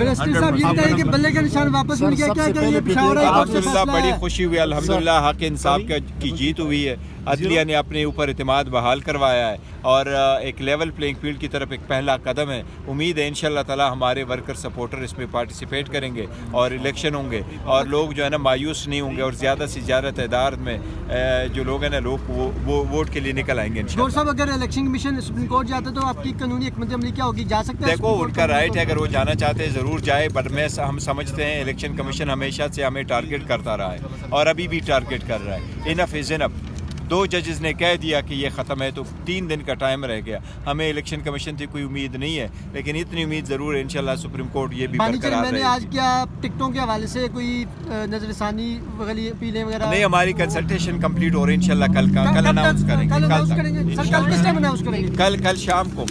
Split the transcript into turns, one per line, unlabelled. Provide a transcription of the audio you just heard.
बल्ले का निशान वापस मिल गया क्या? ये पेशावर है?
अल्हम्दुलिल्लाह बड़ी खुशी हुई, अल्हम्दुलिल्लाह हक इंसाफ की जीत हुई है। अदलिया ने अपने ऊपर इत्मीनाद बहाल करवाया है और एक लेवल प्लेइंग फील्ड की तरफ एक पहला कदम है। उम्मीद है इंशाल्लाह ताला हमारे वर्कर सपोर्टर इसमें पार्टिसिपेट करेंगे और इलेक्शन होंगे और लोग जो है ना मायूस नहीं होंगे और ज़्यादा से ज़्यादा तादाद में जो लोग हैं ना लोग वो वोट के लिए निकल आएंगे इंशाल्लाह।
साहब अगर इलेक्शन कमीशन सुप्रीम कोर्ट जाते तो आपकी कानूनी हिकमत अमली क्या होगी? जा सकते हैं?
देखो उनका राइट है, अगर वो जाना चाहते हैं ज़रूर जाए, बट हम समझते हैं इलेक्शन कमीशन हमेशा से हमें टारगेट करता रहा है और अभी भी टारगेट कर रहा है। Enough is enough. 2 जजेस ने कह दिया कि ये ख़त्म है तो 3 दिन का टाइम रह गया। हमें इलेक्शन कमीशन से कोई उम्मीद नहीं है, लेकिन इतनी उम्मीद ज़रूर है इंशाल्लाह सुप्रीम कोर्ट ये भी बरकरार रहेगी।
आज क्या टिकटों के हवाले से कोई नजरसानी अपीलें वगैरह?
नहीं, हमारी कंसल्टेशन कंप्लीट हो रही है इंशाल्लाह कल अनाउंस करेंगे।
कल शाम को।